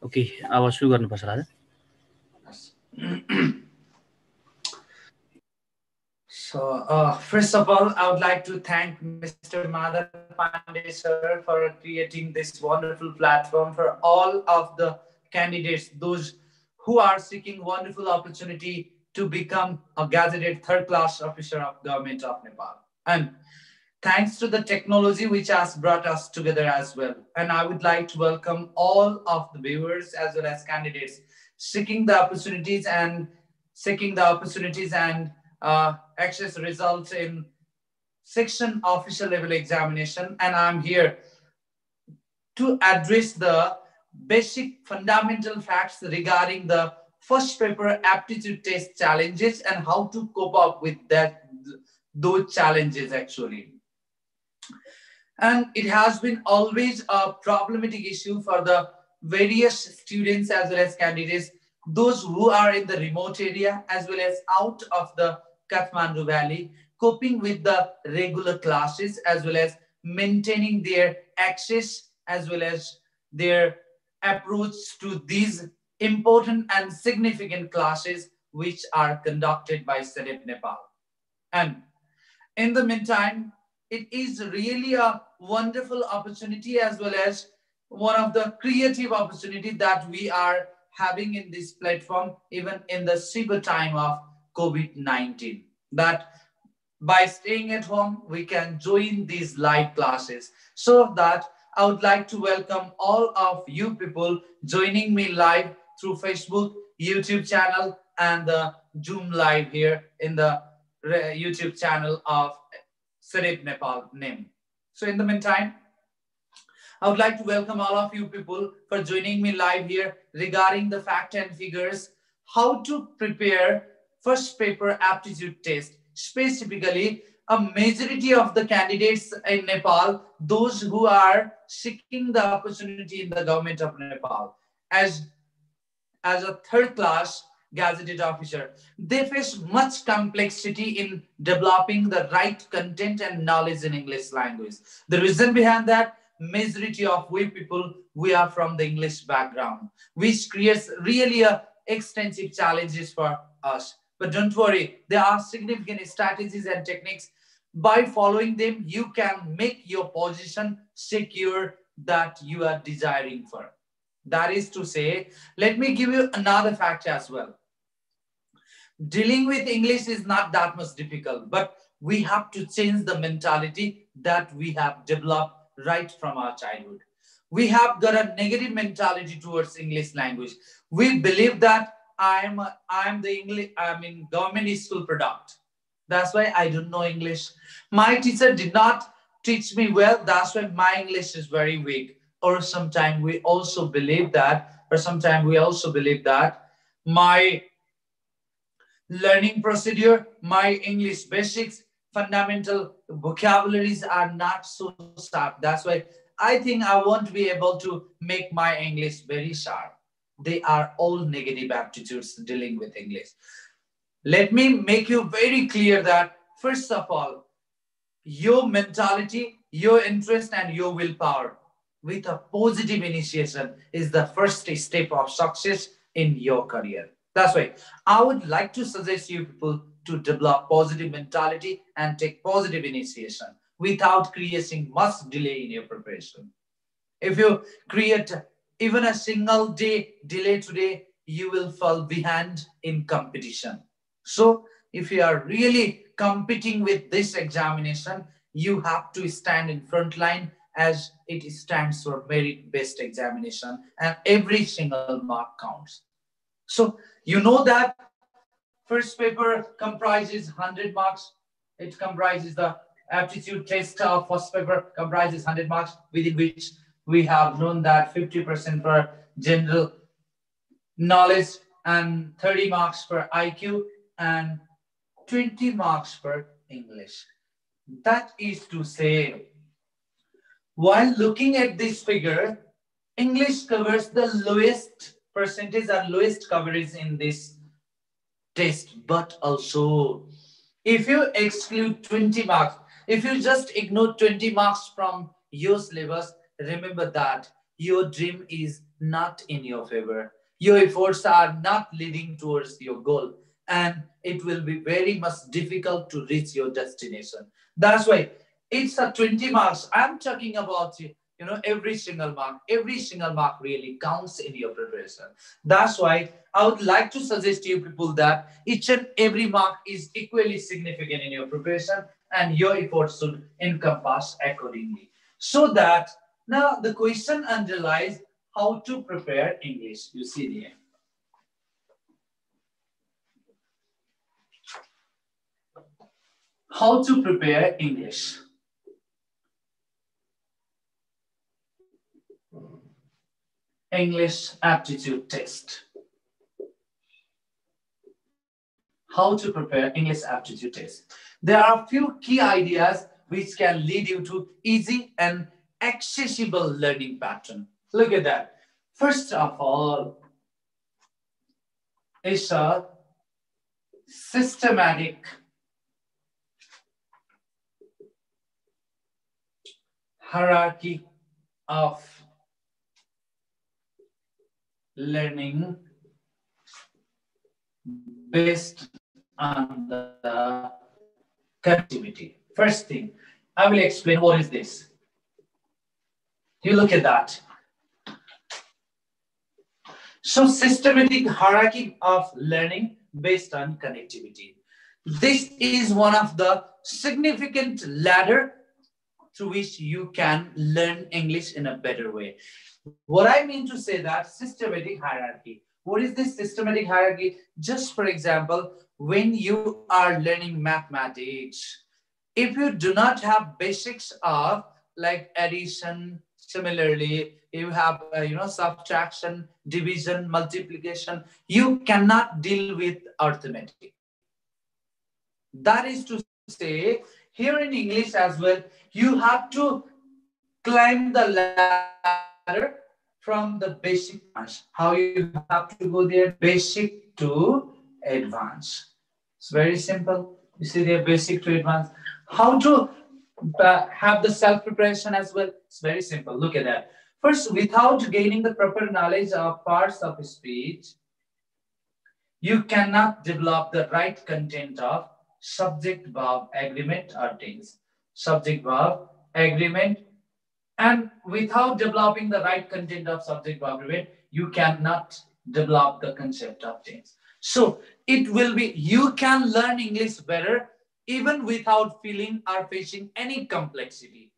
Okay अब सुरु गर्नुपर्छ राजा So, first of all, I would like to thank Mr. Madhav Pandey, sir, for creating this wonderful platform for all of the candidates, those who are seeking wonderful opportunity to become a gazetted third-class officer of Government of Nepal. And thanks to the technology which has brought us together as well. And I would like to welcome all of the viewers as well as candidates seeking the opportunities and access results in section official level examination. And I'm here to address the basic fundamental facts regarding the first paper aptitude test challenges and how to cope up with those challenges actually. And it has been always a problematic issue for the various students as well as candidates, those who are in the remote area as well as out of the Kathmandu Valley, coping with the regular classes as well as maintaining their access as well as their approach to these important and significant classes which are conducted by CEDEP Nepal. And in the meantime, it is really a wonderful opportunity as well as one of the creative opportunity that we are having in this platform, even in the severe time of COVID-19. That by staying at home, we can join these live classes. So that I would like to welcome all of you people joining me live through Facebook, YouTube channel, and the Zoom live here in the YouTube channel of CEDEP Nepal name. So in the meantime, I would like to welcome all of you people for joining me live here regarding the fact and figures, how to prepare first paper aptitude test. Specifically, a majority of the candidates in Nepal, those who are seeking the opportunity in the government of Nepal as as a third class gazetted officer. They face much complexity in developing the right content and knowledge in English language. The reason behind that, majority of we people, we are from the English background, which creates really a extensive challenges for us. But don't worry, there are significant strategies and techniques. By following them, you can make your position secure that you are desiring for. That is to say, let me give you another fact as well. Dealing with English is not that much difficult, but we have to change the mentality that we have developed right from our childhood. We have got a negative mentality towards English language. We believe that I'm the English, I mean government school product. That's why I don't know English. My teacher did not teach me well. That's why my English is very weak. Or sometimes we also believe that, my learning procedure, my English basics, fundamental vocabularies are not so sharp. That's why I think I won't be able to make my English very sharp. They are all negative aptitudes dealing with English. Let me make you very clear that, first of all, your mentality, your interest, and your willpower with a positive initiation is the first step of success in your career. That's why I would like to suggest you people to develop positive mentality and take positive initiation without creating much delay in your preparation. If you create even a single day delay today, you will fall behind in competition. So, if you are really competing with this examination, you have to stand in front line as it stands for merit based examination and every single mark counts. So, you know that first paper comprises 100 marks. It comprises the aptitude test of first paper comprises 100 marks, within which we have known that 50% for general knowledge and 30 marks for IQ and 20 marks for English. That is to say, while looking at this figure, English covers the lowest percentage and lowest coverage in this test, but also if you exclude 20 marks, if you just ignore 20 marks from your syllabus, remember that your dream is not in your favor. Your efforts are not leading towards your goal, and it will be very much difficult to reach your destination. That's why it's a 20 marks. I'm talking about every single mark really counts in your preparation. That's why I would like to suggest to you people that each and every mark is equally significant in your preparation, and your efforts should encompass accordingly. So that now the question underlies how to prepare English. You see there. How to prepare English. English aptitude test. How to prepare English aptitude test. There are a few key ideas which can lead you to easy and accessible learning pattern. Look at that. First of all, is a systematic hierarchy of learning based on the connectivity. First thing, I will explain what is this. You look at that. So, systematic hierarchy of learning based on connectivity. This is one of the significant ladder through which you can learn English in a better way. What I mean to say that systematic hierarchy. What is this systematic hierarchy? Just for example, when you are learning mathematics, if you do not have basics of like addition, similarly, you have subtraction, division, multiplication, you cannot deal with arithmetic. That is to say, here in English as well, you have to climb the ladder from the basic to advanced. How you have to go there? Basic to advanced. It's very simple. You see there, basic to advanced. How to have the self-preparation as well? It's very simple. Look at that. First, without gaining the proper knowledge of parts of speech, you cannot develop the right content of subject verb agreement or tense. Subject verb agreement. And without developing the right content of subject verb agreement, you cannot develop the concept of tense. So it will be, you can learn English better even without feeling or facing any complexity.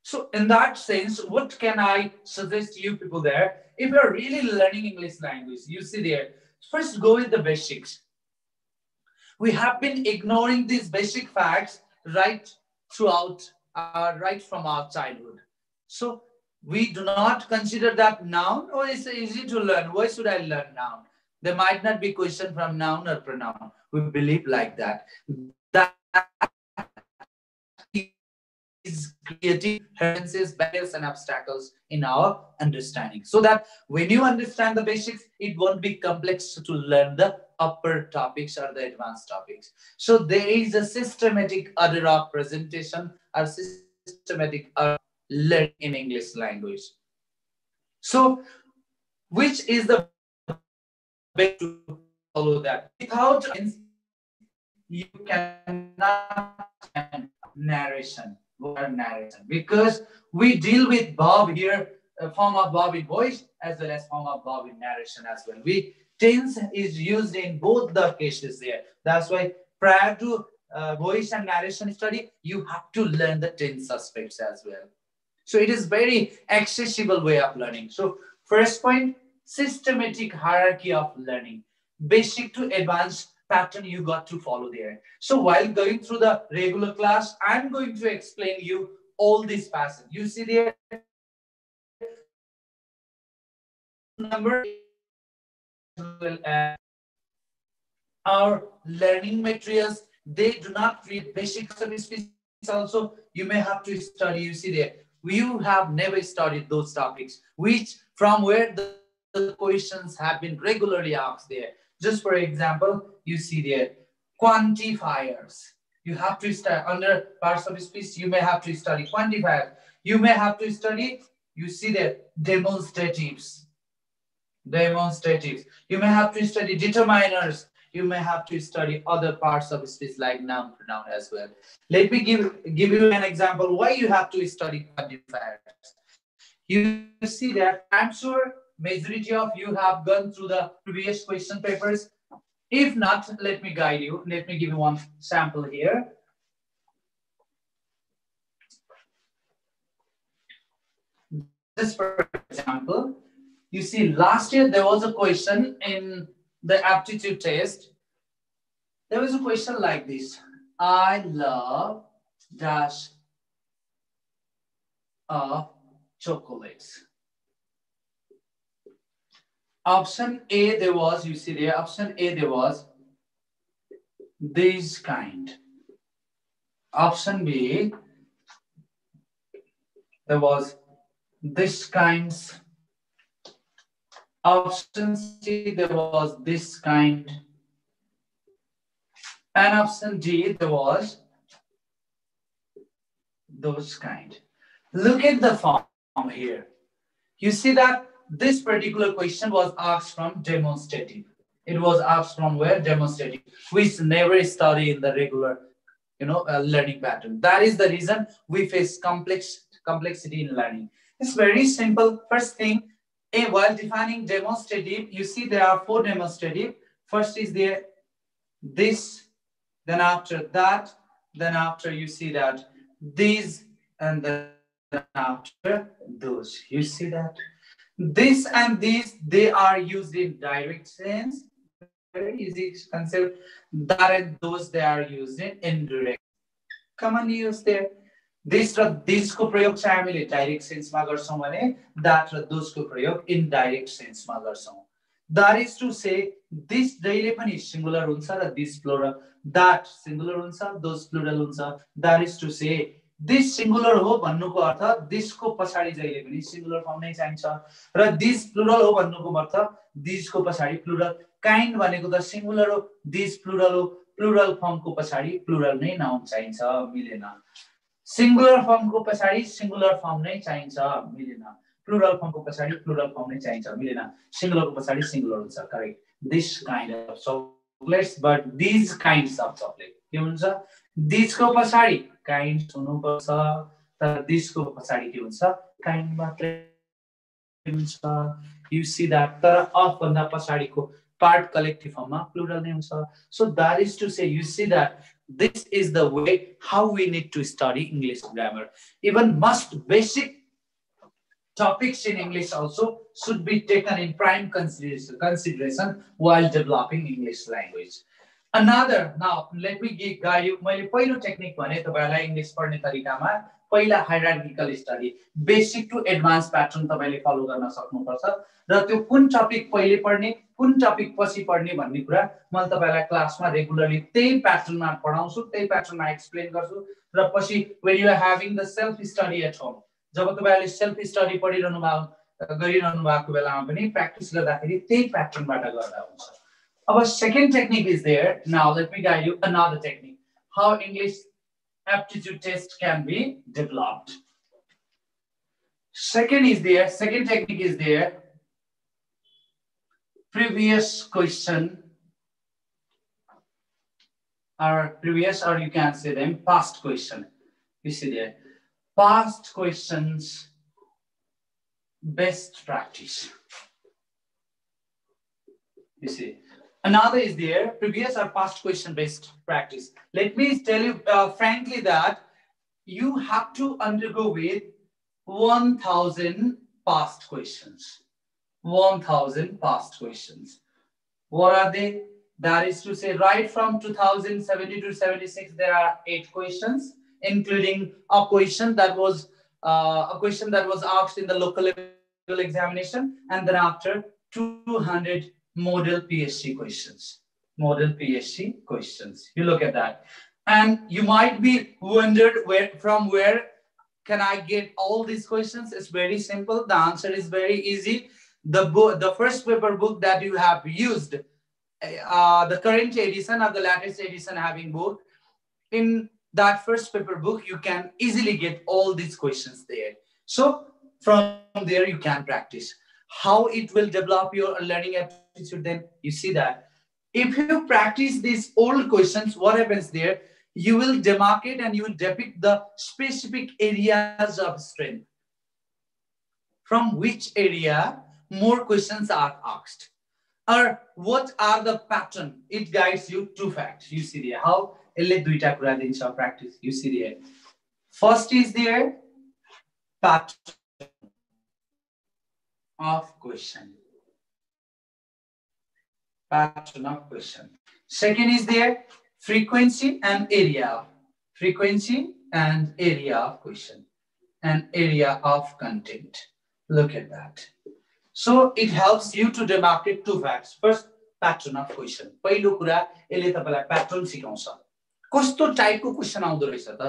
So in that sense, what can I suggest to you people there? If you're really learning English language, you see there, first go with the basics. We have been ignoring these basic facts right throughout, right from our childhood. So we do not consider that noun, or it's easy to learn. Why should I learn noun? There might not be question from noun or pronoun. We believe like that. That is creating hindrances, barriers, and obstacles in our understanding. So that when you understand the basics, it won't be complex to learn the upper topics or the advanced topics. So there is a systematic order of presentation or systematic learning in English language. So which is the best to follow that? Without you cannot narration. Narration, because we deal with verb here, a form of verb in voice as well as form of verb in narration as well. We tense is used in both the cases there. That's why prior to voice and narration study, you have to learn the tense aspects as well. So it is very accessible way of learning. So first point, systematic hierarchy of learning, basic to advanced pattern you got to follow there. So while going through the regular class, I'm going to explain you all these passages. You see there, number our learning materials, they do not create basic speech also. You may have to study. You see there, you have never studied those topics, which from where the questions have been regularly asked there. Just for example, you see there, quantifiers. You have to study under parts of speech. You may have to study quantifiers. You may have to study You see there, demonstratives. Demonstratives. You may have to study determiners. You may have to study other parts of speech like noun, pronoun as well. Let me give you an example why you have to study quantifiers. You see that I'm sure majority of you have gone through the previous question papers. If not, let me guide you. Let me give you one sample here. Just for example, you see last year there was a question in the aptitude test. There was a question like this. I love dash of chocolates. Option A there was, you see there, option A there was this kind. Option B there was this kinds. Option C there was this kind. And option D there was those kind. Look at the form here. You see that this particular question was asked from demonstrative. It was asked from where? Demonstrative, which never study in the regular, learning pattern. That is the reason we face complexity in learning. It's very simple. First thing, while defining demonstrative, you see there are four demonstrative. First is there this, then after that, then after you see that these, and then after those. You see that this and these, they are used in direct sense, very easy concept. That and those, they are used in indirect. Common use there. This र दिसको प्रयोग चाहिँ हामीले direct सेन्समा गर्छौं भने that raw those को प्रयोग indirect सेन्समा गर्छौं. That is to say, this जहिले पनि सिंगुलर हुन्छ र this plural, that सिंगुलर हुन्छ, those plural हुन्छ. That is to say, this singular हो भन्नुको अर्थ this को पछाडी जहिले पनि सिंगुलर फर्म नै चाहिन्छ र this plural हो भन्नुको अर्थ this को पछाडी प्लुरल. kind भनेको त सिंगुलर हो, this plural हो, प्लुरल फर्म को पछाडी प्लुरल नै नाउन चाहिन्छ, मिलेन. सिंगुलर फर्म को पछाडी सिंगुलर फर्म नै चाहिन्छ, मिलेन. प्लुरल फर्म को पछाडी प्लुरल फर्म नै चाहिन्छ, मिलेन. सिंगुलर को पछाडी सिंगुलर हुन्छ, correct. This kind of chocolates, but these kinds of chocolate के हुन्छ? This को पछाडी kind हुनु पर्छ, तर this को पछाडी के हुन्छ? kind मात्रै हुन्छ. You see that, तर of भन्दा पछाडीको part collective form plural नै हुन्छ. So that is to say, you see that this is the way how we need to study English grammar. Even most basic topics in English also should be taken in prime consideration while developing English language. Another, now let me guide you. मैले पहिलो technique भने तपाईलाई English पढ्ने तरिकामा पहिला hierarchical study, basic to advance pattern तपाईले follow गर्न सक्नुपर्छ र त्यो कुन टपिक पहिले पढ्ने, कुन टपिक पछि पढ्ने भन्ने कुरा मैले तपाईलाई क्लासमा रेगुलरली त्यही प्याटर्नमा पढाउँछु, त्यही प्याटर्नमा एक्सप्लेन गर्छु र पछि when you are having the self study at home, जब तपाईले सेल्फ स्टडी गरिरहनु भएको बेलामा पनि प्र्याक्टिस गर्दाखेरि त्यही प्याटर्नबाट गर्दा हुन्छ. अब second technique is there. Now let me guide you another technique how English aptitude test can be developed. Second technique is there. Previous question or previous, or you can say them past question. You see there, past questions best practice. You see. Another is there, previous or past question based practice. Let me tell you frankly that you have to undergo with 1,000 past questions. 1,000 past questions. What are they? That is to say, right from 2070 to 76, there are 8 questions, including a question that was asked in the local level examination, and then after 200 model PhD questions. Model PhD questions. You look at that. And you might be wondered from where can I get all these questions? It's very simple. The answer is very easy. The first paper book that you have used, the current edition or the latest edition having book, in that first paper book, you can easily get all these questions there. So From there, you can practice. How it will develop your learning aptitude then? You see that. If you practice these old questions, what happens there? You will demarcate and you will depict the specific areas of strength. From which area more questions are asked? Or what are the pattern? It guides you to facts. You see there. How? Practice. You see there. First is there pattern of question. Pattern of question. Second is there frequency and area. Frequency and area of question. And area of content. Look at that. So it helps you to demarcate two facts. First, pattern of question. पहिलो कुरा यसले तपाईलाई pattern सिकाउँछ. कस्तो टाइपको question आउँदो रहेछ त?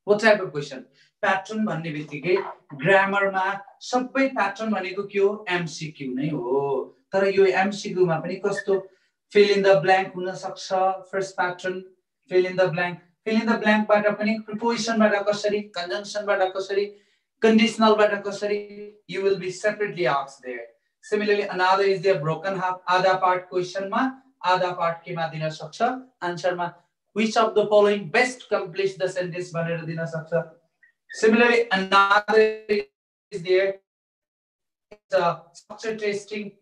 What type of question? Pattern भन्ने बित्तिकै ग्रामरमा सबै प्याटर्न भनेको के हो? MCQ नै हो. तर यो MCQ मा पनि कस्तो fill in the blank हुन सक्छ. First pattern fill in the blank. Fill in the blank बाट पनि preposition बाट कसरी, conjunction बाट कसरी, conditional बाट कसरी, you will be separately asked there. Similarly, another is the broken half. आधा part question मा आधा part केमा दिन सक्छ? Answer मा which of the following best completes the sentence भनेर दिन सक्छ. Similarly, another is there structure testing.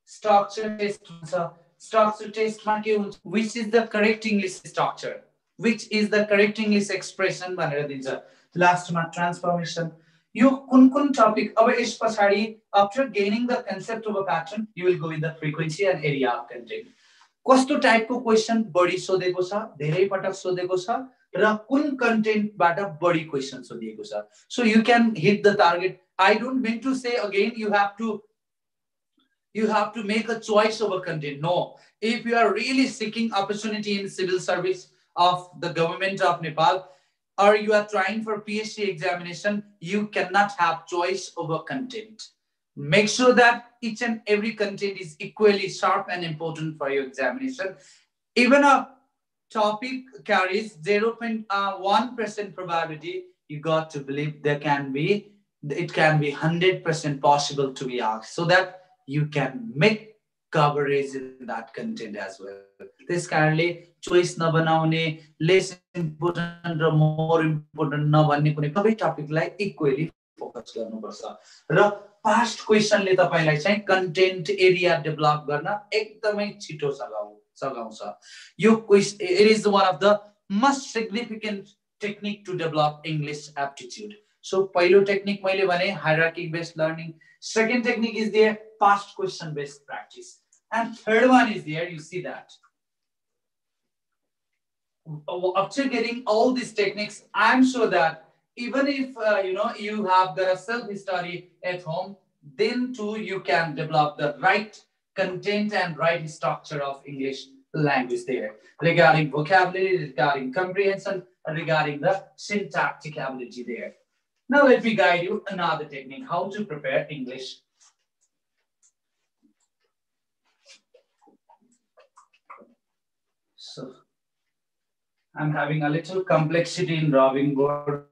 Structure test हुन्छ. Structure test मा के हुन्छ? Which is the correct English structure? Which is the correct English expression भनेर दिन्छ. Last मा transformation. यो कुन topic अब यस पछाडी after gaining the concept of a pattern you will go with the frequency and area of content. कस्तो टाइपको question बढी सोधेको छ, धेरै पटक सोधेको छ र कुन कन्टेन्ट बाट बढी क्वेशन सोधिएको छ. So you can hit the target. I don't mean to say again you have to make a choice over content. No. If you are really seeking opportunity in civil service of the government of Nepal, or you are trying for PhD examination, you cannot have choice over content. Make sure that each and every content is equally sharp and important for your examination. Even a topic carries 0.1% probability, you got to believe it can be 100% possible to be asked, so that you can make coverage in that content as well. This currently choice na banaune, less important or more important na भन्ने कुनै सबै टपिकलाई equally focus गर्नुपर्छ. र past question ले तपाईलाई चाहिँ content area develop गर्न एकदमै छिटो सघाउँछ. यो question, it is one of the most significant technique to develop English aptitude. So पहिलो technique मैले भने hierarchy based learning. Second technique is there past question based practice. And third one is there, you see that. After getting all these techniques, I'm sure that even if you have got a self-study at home, then too you can develop the right content and right structure of English language there. Regarding vocabulary, regarding comprehension, regarding the syntactic ability there. Now let me guide you another technique, how to prepare English. So I'm having a little complexity in drawing board.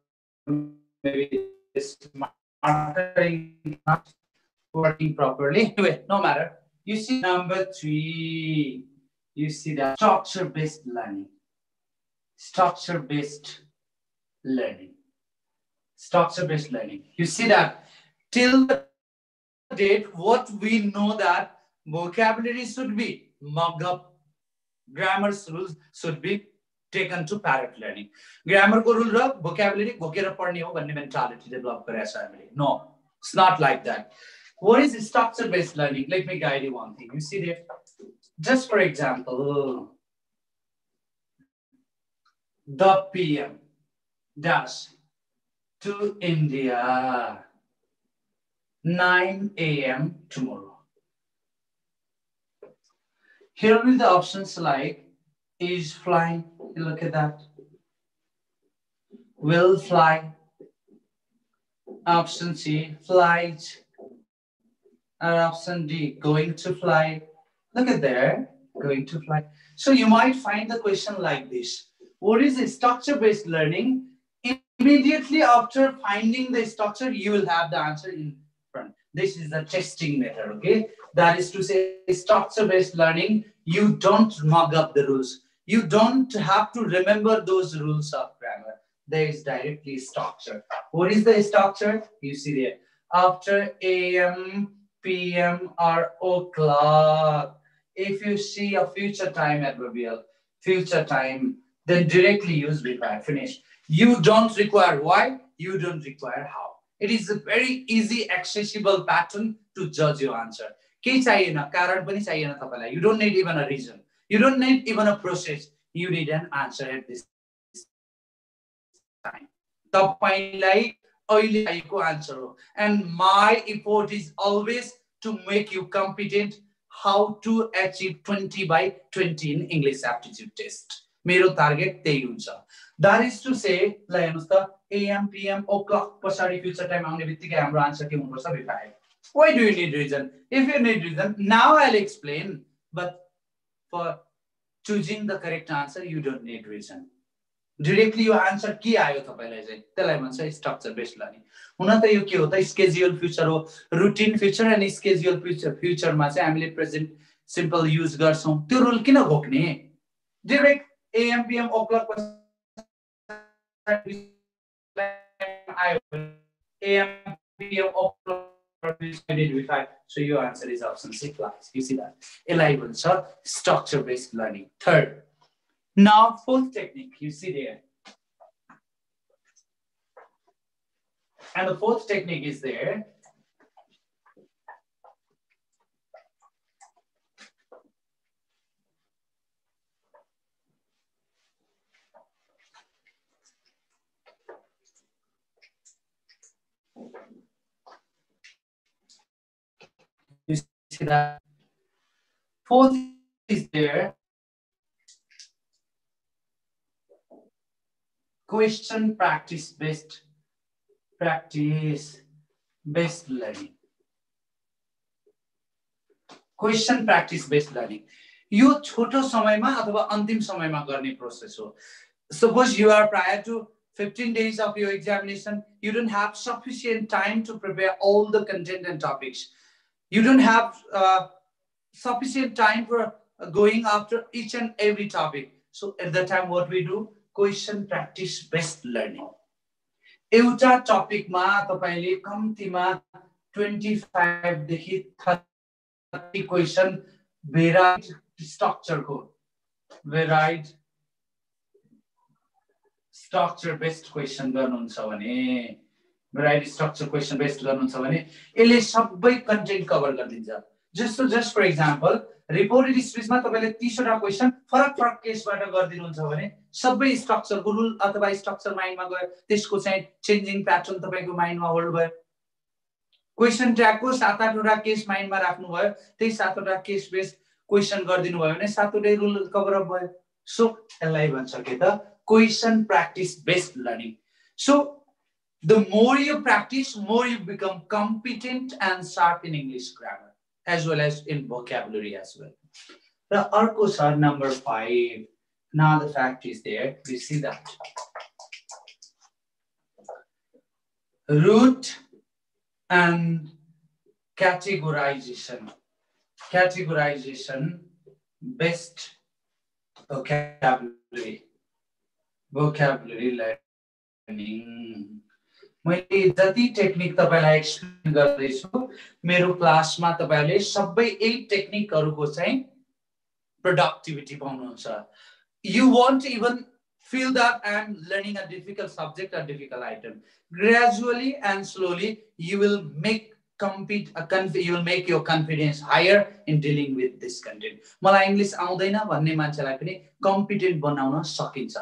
Maybe this marker not working properly. Anyway, no matter. You see number 3. You see that structure-based learning. Structure-based learning. Structure-based learning. You see that till the date, what we know that vocabulary should be mugged up. Grammar rules should be taken to parrot learning. Grammar ko rule ra vocabulary bokera padne ho bhanne mentality develop garecha cha हामीले. No, it's not like that. What is structure based learning? Let me guide you one thing. You see there, just for example, the PM dash to India 9 a.m. tomorrow. Here will be the options like is flying. Look at that. Will fly. Option C, flight. And option D, going to fly. Look at there, going to fly. So you might find the question like this. What is structure-based learning? In immediately after finding the structure, you will have the answer in front. This is the testing method, okay? That is to say, structure-based learning, you don't mug up the rules. You don't have to remember those rules of grammar. There is directly structure. What is the structure? You see there. After AM, PM, or o'clock, if you see a future time adverbial, future time, then directly use require. Finish. You don't require why, you don't require how. It is a very easy, accessible pattern to judge your answer. केही चाहिएन, कारण पनि चाहिएन तपाईलाई. You don't need even a reason. You don't need even a process. You need an answer at this time. तपाईलाई अहिले चाहिएको answer हो. And my effort is always to make you competent how to achieve 20 by 20 in English aptitude test. मेरो target त्यही हुन्छ. That is to say, ल हेर्नुस् त, AM, PM, o'clock पछाडि future time आउने बित्तिकै हाम्रो answer के हुनुपर्छ विपाय. Why do you need reason? If you need reason, now I'll explain. But for choosing the correct answer, you don't need reason. Directly your answer के आयो तपाईलाई चाहिँ त्यसलाई भन्छ structure based learning. हुन त यो के हो त schedule future हो, routine future and schedule future मा चाहिँ हामीले present simple use गर्छौं. त्यो रुल किन घोक्ने? Direct AM, PM, o'clock AM, PM, o'clock. So your answer is option C. You see that? 11, sir. Structure-based learning. Third. Now, fourth technique. You see there. And the fourth technique is there. You see that? Fourth is there. Question practice based learning. Question practice based learning. यो छोटो समयमा अथवा अन्तिम समयमा गर्ने process हो. Suppose you are prior to 15 days of your examination, you don't have sufficient time to prepare all the content and topics. You don't have sufficient time for going after each and every topic. So at that time, what we do? Question practice based learning. एउटा टपिकमा तपाईले कम्तिमा 25 देखि 30 question भेराइड structure को भेराइड structure based question गर्नुहुन्छ भने भेराइड structure question based गर्नुहुन्छ भने यसले सबै कन्टेन्ट कभर गरिदिन्छ. जस्ट फर एक्जाम्पल रिपोर्टेड स्पीचमा तपाईले 30 वटा क्वेशन फरक फरक केसबाट गर्दिनुहुन्छ भने सबै स्ट्रक्चरको रुल अथवा स्ट्रक्चर माइन्डमा गयो, त्यसको चाहिँ चेन्जिङ प्याटर्न तपाईको माइन्डमा होल्ड भयो. क्वेशन ट्र्याकको 7-8 वटा केस माइन्डमा राख्नु भयो, त्यही 7 वटा केस बेस्ड क्वेशन गर्दिनु भयो भने 7 वटै रुल कभर अप भयो. सो यसलाई भन्छ के त question practice based learning. So the more you practice, more you become competent and sharp in English grammar as well as in vocabulary as well. The arcos are number 5. Now the fact is there. We see that root and categorization based vocabulary learning. मैले जति technique तपाईलाई explain गर्दैछु मेरो क्लासमा तपाईले सबै 8 टेक्निकहरुको चाहिँ productivity पाउनुहुन्छ. You won't even feel that I am learning a difficult subject or difficult item. Gradually and slowly you will make your confidence higher in dealing with this content. मलाई English आउँदैन भन्ने मान्छेलाई पनि कम्पिटेन्ट बनाउन सकिन्छ.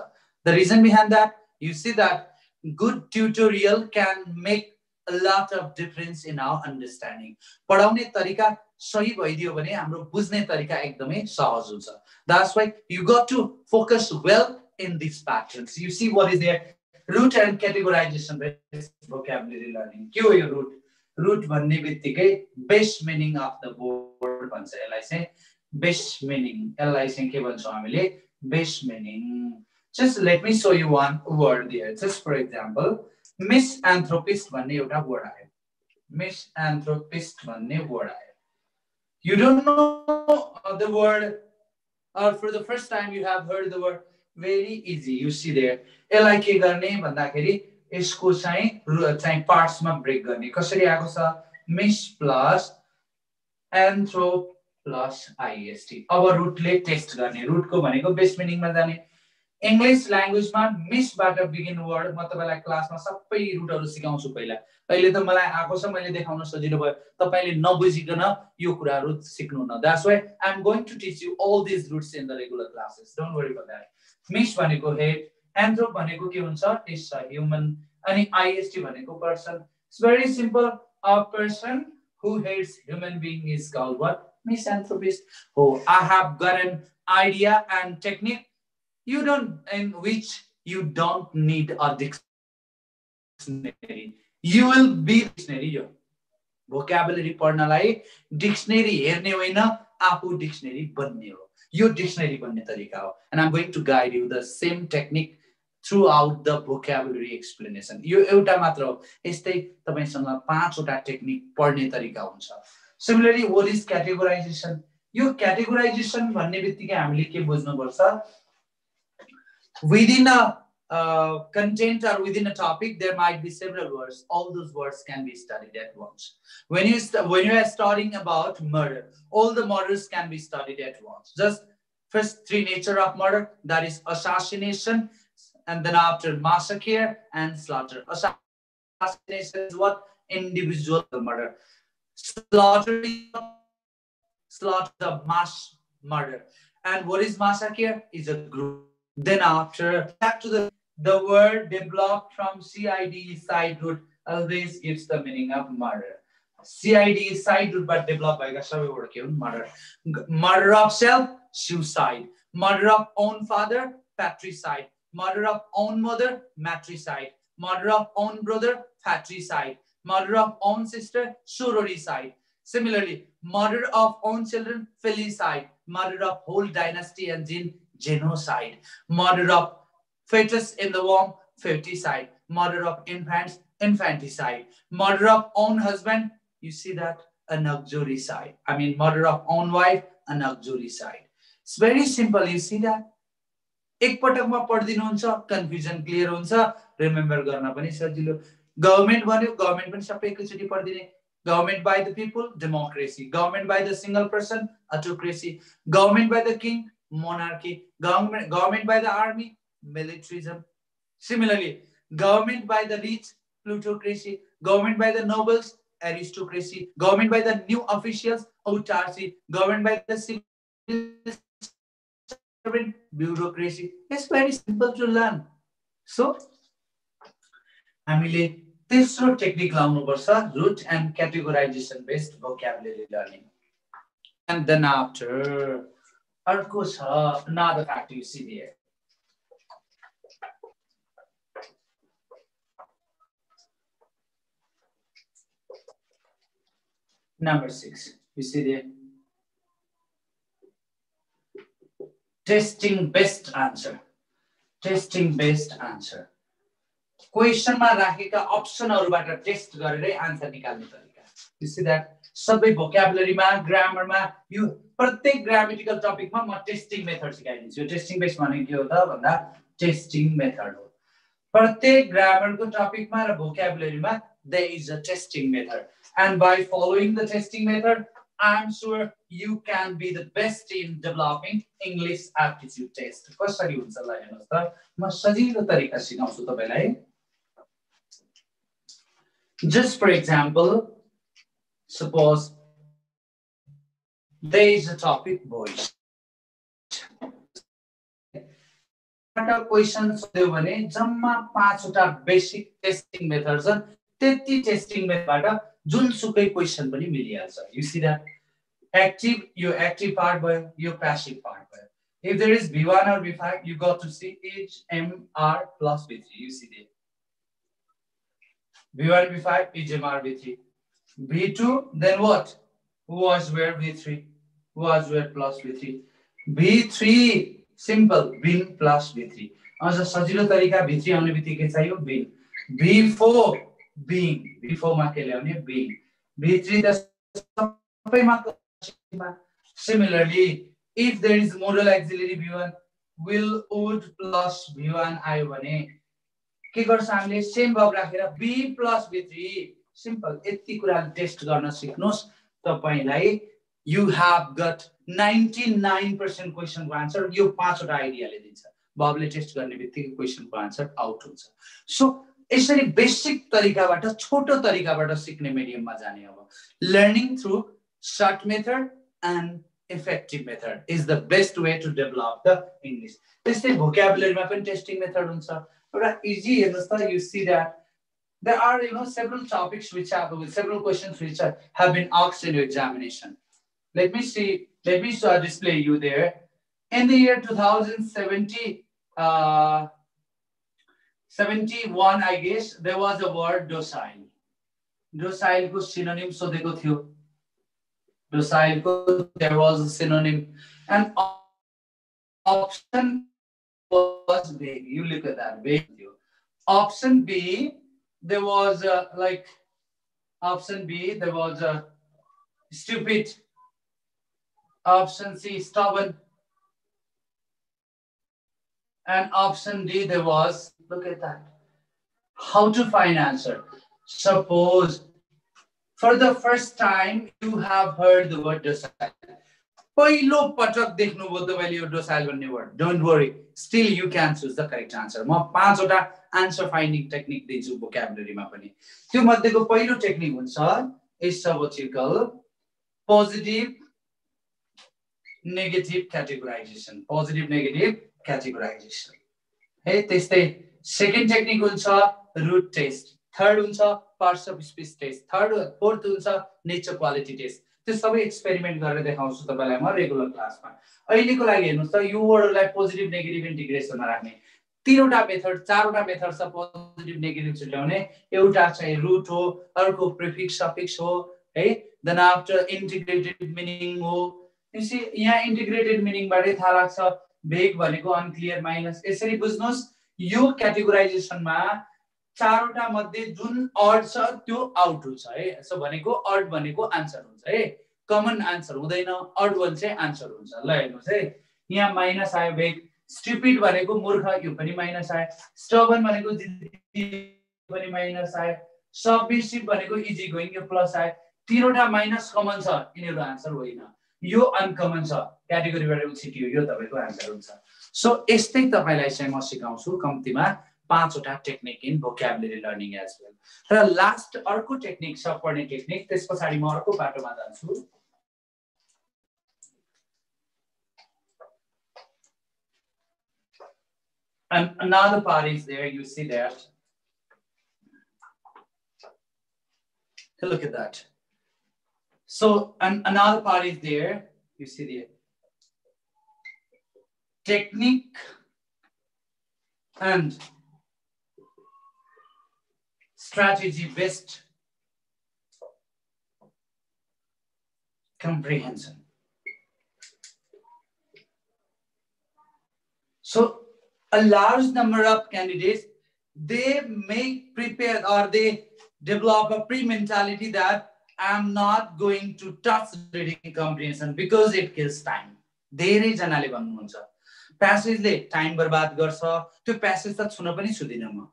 The reason behind that, you see that good tutorial can make a lot of difference in our understanding. पढाउने तरिका सही भइदियो भने हाम्रो बुझ्ने तरिका एकदमै सहज हुन्छ. That's why you got to focus well in these patterns. You see what is there? Root and categorization based vocabulary learning. के हो यो root? Root भन्ने बित्तिकै base meaning of the word भन्छ. यसलाई चाहिँ base meaning. यसलाई चाहिँ के भन्छौं हामीले? Base meaning. Just let me show you one word there. Just for example, misanthropist भन्ने एउटा word आयो. Misanthropist भन्ने word आयो. You don't know the word, or for the first time you have heard the word. Very easy. You see there. यसलाई के गर्ने भन्दाखेरि यसको चाहिँ पार्ट्समा ब्रेक गर्ने. कसरी आएको छ? Mis plus anthrop plus IST. अब रुटले टेस्ट गर्ने. रुटको भनेको बेस मिनिङमा जाने. इंग्लिश ल्याङ्ग्वेजमा मिसबाट बिगिन वर्ड म तपाईलाई क्लासमा सबै रुटहरु सिकाउँछु पहिला. अहिले त मलाई आएको छ, मैले देखाउन सजिलो भयो. तपाईले नबुझिकन यो कुराहरु सिक्नु न. That's why I'm going to teach you all these roots in the regular classes. Don't worry about that. Miss भनेको हेड, एन्थ्रोप भनेको के हुन्छ? इज अ ह्युमन, अनि आइएसटी भनेको person. It's very simple. A person who hates human being is called what? Misanthropist. Oh, I have got an idea and technique you don't, in which you don't need a dictionary. You will be dictionary. Yo vocabulary पढ्नलाई dictionary हेर्ने होइन, आफू dictionary बन्ने हो. यो dictionary बन्ने तरिका हो. And I'm going to guide you the same technique throughout the vocabulary explanation. यो एउटा मात्र हो. यस्तै तपाईसँग 5 वटा टेक्निक पढ्ने तरिका हुन्छ. Similarly, what is categorization? Yo categorization भन्ने बित्तिकै हामीले के बुझ्नु पर्छ? Within a content or within a topic, there might be several words. All those words can be studied at once. When you are studying about murder, all the murders can be studied at once. Just first 3 nature of murder, that is assassination, and then after massacre and slaughter. Assassination is what? Individual murder. Slaughter is a mass murder. And what is massacre? Is a group. Then after, back to the word developed from CIDE side root always gives the meaning of murder. CIDE side root but developed by murder. Murder of self, suicide. Murder of own father, patricide. Murder of own mother, matricide. Murder of own brother, patricide. Murder of own sister, sororicide. Similarly, murder of own children, filicide. Murder of whole dynasty and genocide. Murder of fetus in the womb, feticide. Murder of infants, infanticide. Murder of own husband, you see that? An uxoricide. I mean, murder of own wife, an uxoricide. It's very simple, you see that? एक पटकमा पढ्दिनुहुन्छ, confusion clear हुन्छ, remember गर्न पनि सजिलो. Government भन्यो, government पनि सबै एकैचोटी पढ्दिने. Government by the people, democracy. Government by the single person, autocracy. Government by the king, monarchy. Government by the army, militarism. Similarly, government by the rich, plutocracy. Government by the nobles, aristocracy. Government by the new officials, autarky. Government by the civil servant, bureaucracy. It's very simple to learn. So, हामीले तेस्रो technique लाउनु पर्छ, root and categorization based vocabulary learning. And then after, अर्को छ another fact you see there. Number 6, you see there. Testing best answer. Testing best answer. Question मा राखेका अप्सनहरुबाट test गरेरै answer निकाल्ने तरिका. You see that? सबै vocabulary मा, grammar मा, यो प्रत्येक grammatical topic मा म टेस्टिङ मेथड सिकाइदिन्छु. यो टेस्टिङ बेस्ड भनेको के हो त भन्दा टेस्टिङ मेथड हो. प्रत्येक grammar को topic मा र vocabulary मा there is a testing method. And by following the testing method, I'm sure you can be the best in developing English aptitude test. कसरी हुन्छ ल हेर्नुस् त, म सजिलो तरिका सिकाउँछु तपाईलाई. Just for example, suppose there is a topic boys. Question सोध्यो भने जम्मा 5 वटा बेसिक टेस्टिङ मेथड छन्. त्यति टेस्टिङ मेथडबाट जुनसुकै क्वेशन पनि मिलिहाल्छ. You see that? Active, your active part भयो, your passive part भयो. If there is V1 or V5, you got to see each MR plus V3. You see that? V1, V5, each MR V3. V2, then what? Was where V3? Was where plus V3. V3, simple, Bin plus V3. अझ सजिलो तरिका भित्री आउने बित्तिकै चाहियो being before being बिफोरमा के ल्याउने being भित्री त सबैमा similarly if there is modal auxiliary v1 will would plus v1 आयो भने के गर्छ हामीले सेम भब राखेर b plus v3 सिम्पल यति कुरा टेस्ट गर्न सिक्नुस् तपाईलाई you have got 99% क्वेशनको आन्सर यो पाँचवटा आइडियाले दिन्छ बबले टेस्ट गर्ने बित्तिकै क्वेशनको आन्सर आउट हुन्छ सो यसरी बेसिक तरिकाबाट छोटो तरिकाबाट सिक्ने मिडियममा जाने अब learning through short method and effective method is the best way to develop the English. त्यस्तै vocabulary मा पनि testing method हुन्छ एउटा easy हेर्नुस् त you see that there are several topics which have several questions which have been asked in your examination. Let me display you there. In the year 2070 71 I guess there was a word docile. Docile को synonym सोधेको थियो. Docile ko there was a synonym and option was vague. You look at that vague. Option B there was option B there was a stupid. Option C stubborn and option D there was look at that. How to find answer? Suppose for the first time you have heard the word docile. पहिलो पटक देख्नुभयो तपाईले यो docile भन्ने word. Don't worry, still you can choose the correct answer. म पाँचवटा answer finding technique दिन्छु vocabulary मा पनि. त्यो मध्येको पहिलो टेक्निक हुन्छ एसोबोटिकल positive negative categorization. Positive negative categorization. है त्यस्तै सेकेन्ड टेक्निक हुन्छ root test. थर्ड हुन्छ parts of speech test. Fourth हुन्छ नेचर क्वालिटी टेस्ट. त्यो सबै एक्सपेरिमेन्ट गरेर देखाउँछु तपाईलाई म रेगुलर क्लासमा. अहिलेको लागि हेर्नुस् त यो वर्डलाई पोजिटिभ नेगेटिभ इन्टिग्रेसनमा राख्ने तीनवटा मेथड चारवटा मेथड छ पोजिटिभ नेगेटिभ छुट्याउने एउटा चाहिँ रुट हो अर्को प्रिफिक्स सफिक्स हो है देन आफ्टर इन्टिग्रेटेड मिनिङ हो त्यसै यहाँ इन्टिग्रेटेड मिनिङबाटै थाहा लाग्छ भेग भनेको अनक्लियर माइनस यसरी बुझ्नुस् यो क्याटेगोराइजेसनमा चारवटा मध्ये जुन अड छ त्यो आउट हुन्छ है सो भनेको अड भनेको आन्सर हुन्छ है कमन आन्सर हुँदैन अड वन चाहिँ आन्सर हुन्छ ल हेर्नुस् है यहाँ माइनस आयो भेग स्टुपिड भनेको मूर्ख यो पनि माइनस आयो स्टबर्न भनेको जिद्दी पनि माइनस आयो सबमिसिभ भनेको इजी गोइङ यो प्लस आयो तीनवटा माइनस कमन छ यिनीहरु आन्सर होइन यो अनकमन छ क्याटेगोरीबाट उछिटियो यो तपाईको आन्सर हुन्छ सो यस्तै तपाईलाई चाहिँ म सिकाउँछु कम्तिमा पाँचवटा technique in vocabulary learning as well. र लास्ट अर्को टेक्निक छ पढ्ने टेक्निक त्यसपछि म अर्को बाटोमा जान्छु and another part is there you see that look at that so and another part is there you see the technique and strategy based comprehension. So a large number of candidates they make prepare or they develop a pre-mentality that I'm not going to touch reading comprehension because it kills time. धेरै जनाले भन्नुहुन्छ प्यासेजले time बर्बाद गर्छ त्यो passage त छुन पनि छुदिन म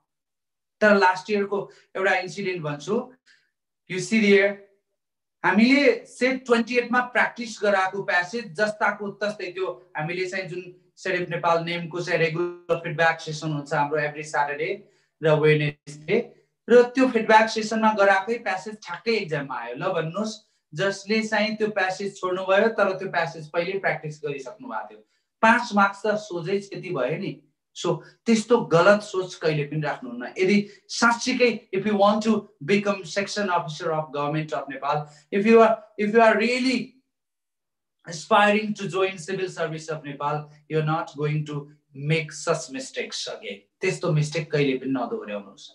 तर लास्ट इयर को एउटा इन्सिडेन्ट भन्छु यु सी हियर हामीले सेट 28 मा प्र्याक्टिस गराएको प्यासेज जस्ताको तस्तै त्यो हामीले चाहिँ जुन CEDEP नेपाल नेमको चाहिँ रेगुलर फिडब्याक सेसन हुन्छ हाम्रो एभ्री सैटरडे र वेडनेसडे र त्यो फिडब्याक सेसनमा गराएकै प्यासेज ठ्याक्कै एक्जाममा आयो ल भन्नुस् जसले चाहिँ त्यो प्यासेज छोड्नु भयो तर त्यो प्यासेज पहिले प्र्याक्टिस गरिसक्नु भएको थियो 5 मार्क्स त सोझै क्षति भयो नि सो त्यस्तो गलत सोच कहिले पनि राख्नुहुन्न यदि साच्चै if you want to become section officer of government of Nepal if you are really aspiring to join civil service of Nepal you're not going to make such mistakes again त्यस्तो मिस्टेक कहिले पनि नदोहोर्याउनुस्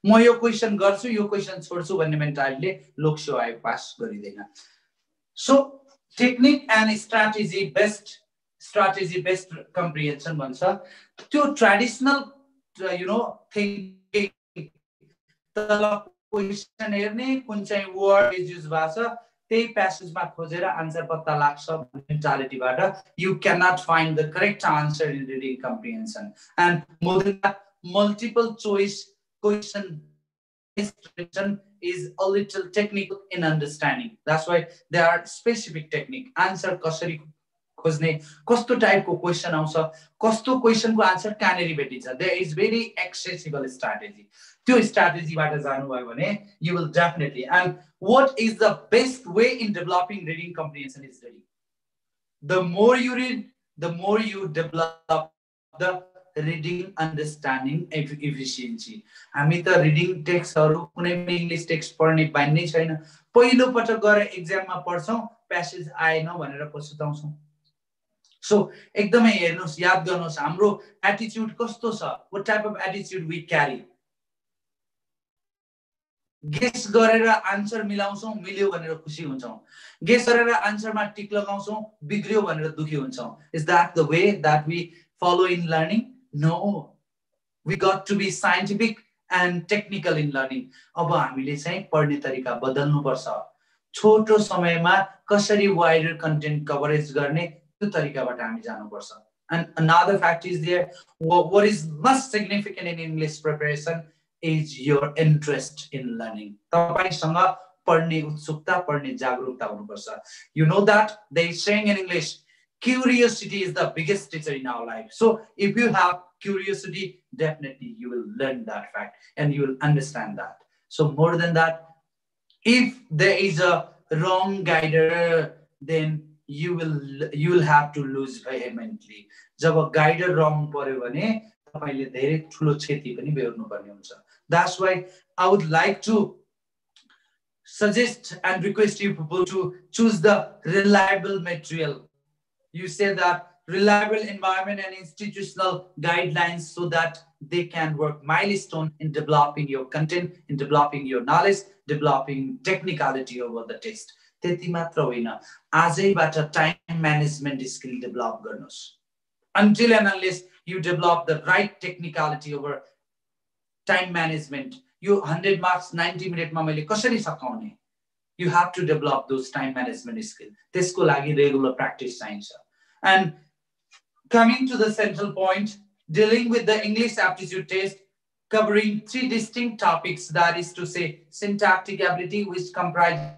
म यो question गर्छु यो question छोड्छु भन्ने मेन्टालिटीले Lok Sewa Aayog pass गरिदैन so technique and strategy best strategy based comprehension भन्छ त्यो ट्रेडिसनल थिंकिङ तल क्वेशन हेर्ने कुन चाहिँ वर्ड युज भएको छ त्यही प्यासेजमा खोजेर आन्सर पत्ता लाग्छ भन्ने मेन्टालिटीबाट you cannot find the correct answer in reading comprehension. And more than that, multiple choice question written is a little technical in understanding. That's why there are specific technique. Answer कसरी खोज्ने, कस्तो टाइपको question आउँछ, कस्तो क्वेशनको answer कहाँनेरि भेटिन्छ. There is very accessible strategy. त्यो स्ट्र्याटेजीबाट जानुभयो भने you will definitely. And what is the best way in developing reading comprehension is reading. The more you read, the more you develop the reading understanding efficiency. हामी त reading टेक्स्टहरु कुनै पनि English text पढ्ने बानी छैन. पहिलो पटक गएर एक्जाममा पढ्छौं, प्यासेज आएन भनेर पछुताउँछौं. सो एकदमै हेर्नुस्, याद गर्नुस् हाम्रो एटिट्युड कस्तो छ, what type of attitude we carry. Guess गरेर आन्सर मिलाउँछौं, मिल्यो भनेर खुसी हुन्छौं. गेस गरेर आन्सरमा टिक लगाउँछौं, बिग्रियो भनेर दुखी हुन्छौं. Is that the way that we follow in learning? No. We got to be scientific and technical in learning. अब हामीले चाहिँ पढ्ने तरिका बदल्नु पर्छ. छोटो समयमा कसरी wider content coverage गर्ने त्यो तरिकाबाट हामी जानु पर्छ. And another fact is there, what is most significant in English preparation is your interest in learning. तपाईसँग पढ्ने उत्सुकता, पढ्ने जागरुकता हुनुपर्छ. You know that they saying in English, curiosity is the biggest teacher in our life. So if you have curiosity, definitely you will learn that fact and you will understand that. So more than that, if there is a wrong guider, then you will have to lose vehemently. जब guider wrong पर्यो भने तपाईले धेरै ठूलो क्षति पनि बेहोर्नु पर्ने हुन्छ. That's why I would like to suggest and request you people to choose the reliable material. You say that reliable environment and institutional guidelines so that they can work milestone in developing your content, in developing your knowledge, developing technicality over the test. त्यति मात्र होइन, आजैबाट time management skill develop गर्नुस्. Until and unless you develop the right technicality over time management, you 100 marks 90 minute मा मैले कसरी सकाउने, you have to develop those time management skill. त्यसको लागि regular practice चाहिन्छ. And coming to the central point, dealing with the English aptitude test, covering 3 distinct topics, that is to say syntactic ability, which comprises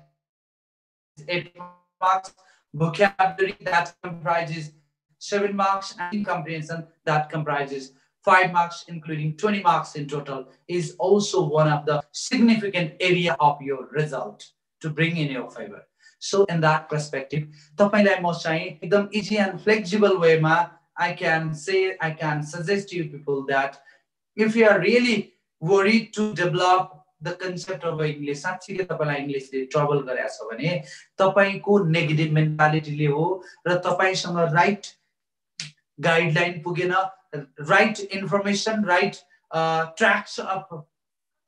8 marks, vocabulary that comprises 7 marks, and comprehension that comprises 5 marks, including 20 marks in total, is also one of the significant area of your result to bring in your favor. So in that perspective, तपाईलाई म चाहिँ एकदम easy and flexible way मा I can suggest to you people that if you are really worried to develop the concept of English, साच्चै तपाईलाई English ले trouble गरेछ भने तपाईको negative mentality ले हो र तपाईसँग right guideline पुगेन, right information, right tracks of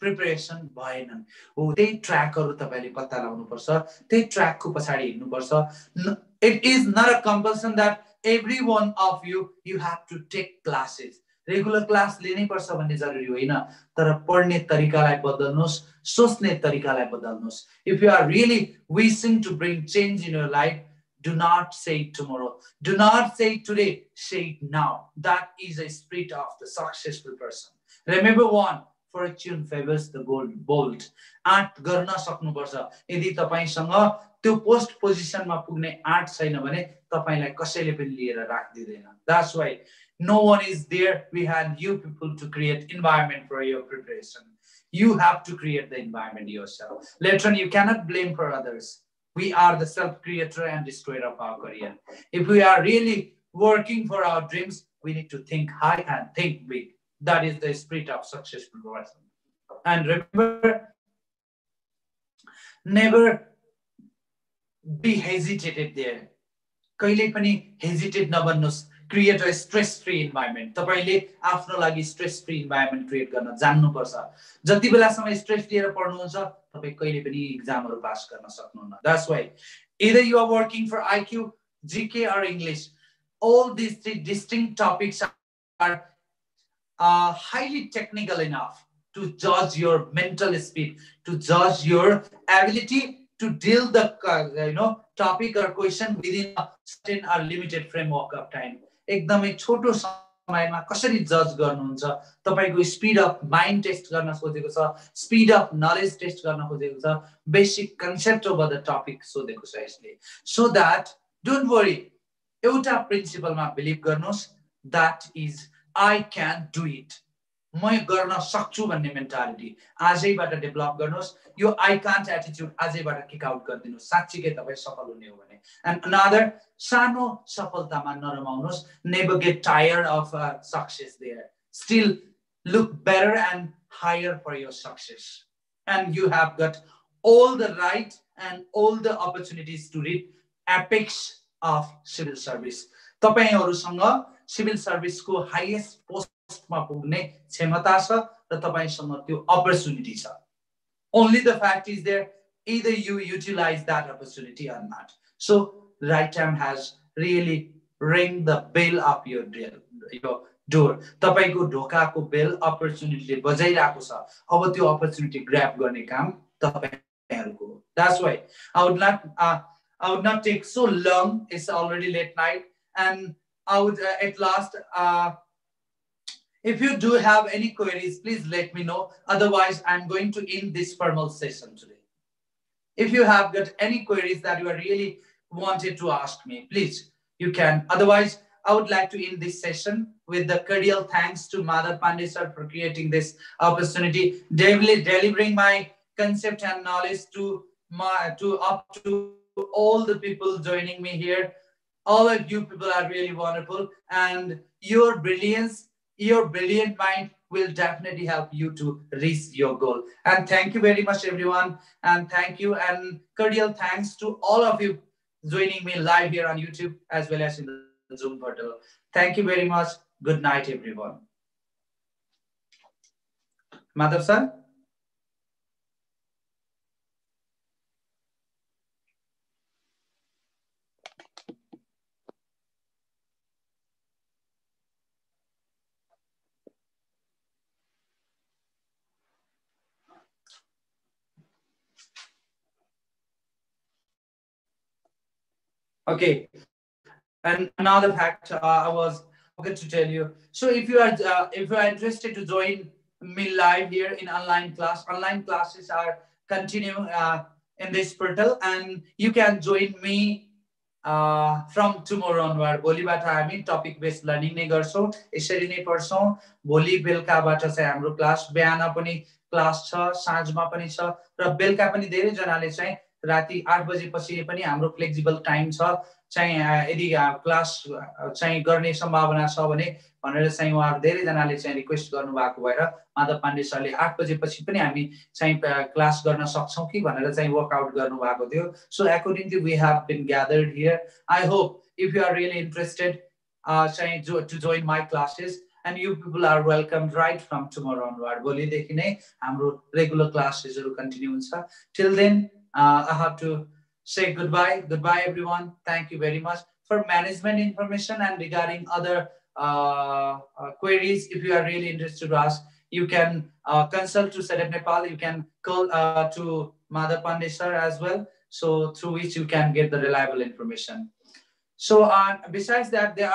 preparation भएनन्. हो त्यही ट्र्याकहरु तपाईले पत्ता लगाउनु पर्छ, त्यही ट्र्याकको पछाडी हिड्नु पर्छ. It is not a compulsion that every one of you have to take classes. Regular class लिनै पर्छ भन्ने जरुरी होइन, तर पढ्ने तरिकालाई बदल्नुस्, सोच्ने तरिकालाई बदल्नुस्. If you are really wishing to bring change in your life, do not say it tomorrow, do not say it today, say it now. That is a spirit of the successful person. Remember one, fortune favors the bold. आँट गर्न सक्नुपर्छ. यदि तपाईसँग त्यो post पोजिसनमा पुग्ने आँट छैन भने तपाईलाई कसैले पनि लिएर राख्दिदैन. That's why no one is there. We had you people to create environment for your preparation. You have to create the environment yourself. Later on, you cannot blame for others. We are the self-creator and destroyer of our career. If we are really working for our dreams, we need to think high and think big. That is the spirit of successful person. And remember, never be hesitated there. कहिले पनि hesitate नबन्नुस्. Create a stress-free environment. तपाईले आफ्नो लागि stress-free environment create गर्न जान्नु पर्छ. जति बेलासम्म stress लिएर पढ्नुहुन्छ, तपाई कहिले पनि एक्जामहरु पास गर्न सक्नुहुन्न. That's why either you are working for IQ, GK or English, all these three distinct topics are highly technical enough to judge your mental speed, to judge your ability to deal the topic or question within a certain or limited framework of time. एकदमै छोटो समयमा कसरी जज गर्नुहुन्छ, तपाईको speed of mind test गर्न खोजेको छ, स्पिड अफ नलेज टेस्ट गर्न खोजेको छ, basic concept over the topic सोधेको छ यसले. सो द्याट डोन्ट वरी, एउटा प्रिन्सिपलमा बिलिभ गर्नुहोस्, that is I can do it. म गर्न सक्छु भन्ने मेन्टालिटी आजैबाट डेभलप गर्नुहोस्. यो आई कान्ट एटिट्युड आजैबाट किक आउट गरिदिनुहोस् साँच्चीकै तपाईँ सफल हुने हो भने. एन्ड अनदर, सानो सफलतामा नरमाउनुहोस्. Never get tired of success there. Still look better and higher for your success. And you have got all the right and all the opportunities to reach apex of civil service. तपाईहरुसँग civil सर्भिसको highest पोस्टमा पुग्ने क्षमता छ र तपाईसँग त्यो opportunity छ. Only the fact is there, either you utilize that opportunity or not. So right time has really ring the bell of your door. तपाईको ढोकाको बेल अपर्च्युनिटीले बजाइराको छ. अब त्यो अपर्च्युनिटी ग्र्याब गर्ने काम तपाईहरुको. That's why I would not take so long. It's already late night, and I would at last, if you do have any queries, please let me know. Otherwise, I'm going to end this formal session today. If you have got any queries that you are really wanted to ask me, please, you can. Otherwise, I would like to end this session with the cordial thanks to Madhav Pandey sir for creating this opportunity, delivering my concept and knowledge to all the people joining me here. All of you people are really wonderful, and your brilliance, your brilliant mind will definitely help you to reach your goal. And thank you very much, everyone. And thank you, and cordial thanks to all of you joining me live here on YouTube as well as in the Zoom portal. Thank you very much. Good night, everyone. Madhav sir? Okay, and another fact I was forgot to tell you. So if you are interested to join me live here in online classes are continuing in this portal, and you can join me from tomorrow onward. भोलिबाट हामी topic based learning नै गर्छौं, यसरी नै पढ्छौं. भोलि बेलुकाबाट चाहिँ हाम्रो class, बिहान पनि class छ, साँझमा पनि छ, र बेलुका पनि धेरै जनाले चाहिँ राति 8 बजेपछि पनि हाम्रो फ्लेक्सिबल टाइम छ चाहिँ यदि क्लास चाहिँ गर्ने सम्भावना छ भने भनेर चाहिँ उहाँहरु धेरै जनाले चाहिँ रिक्वेस्ट गर्नु भएको भएर माधव पाण्डे सरले 8 बजेपछि पनि हामी चाहिँ क्लास गर्न सक्छौं कि भनेर चाहिँ वर्कआउट गर्नु भएको थियो. So accordingly we have been gathered here. I hope if you are really interested चाहिँ to join my classes, and you people are welcome right from tomorrow onward. भोलिदेखि नै हाम्रो रेगुलर क्लासेसहरु कन्टिन्यू हुन्छ. Till then, I have to say goodbye. Goodbye, everyone. Thank you very much. For management information and regarding other queries, if you are really interested to ask, you can consult to CEDEP Nepal. You can call to Madhav Pandey sir as well. So through which you can get the reliable information. So besides that, there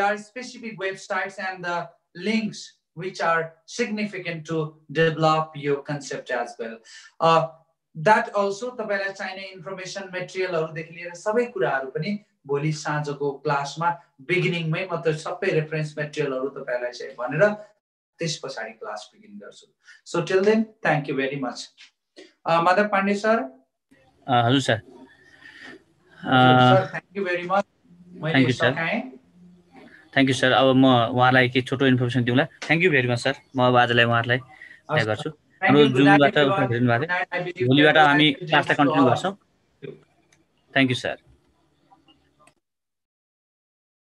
are specific websites and the links which are significant to develop your concept as well. That also तपाईलाई चाहिने information मेटेरियलहरु देखि लिएर सबै कुराहरु पनि भोलि साँझको क्लासमा बिगिनिङमै म त सबै रेफरेन्स मेटेरियलहरु तपाईलाई चाहिँ भनेर त्यसपछि क्लास बिगिन गर्छु. So till then, thank you very much. Madhav Pandey sir. हजुर sir. Sir thank you very much. Thank you sir. Thank you sir. अब म उहाँलाई के छोटो इन्फर्मेसन दिउँला. Thank you very much sir. म अब आजलाई उहाँलाई नै गर्छु. हाम्रो जुमबाट हेर्नु भएको थियो. भोलिबाट हामी क्लासलाई कन्टिन्यू गर्छौं. Thank you sir.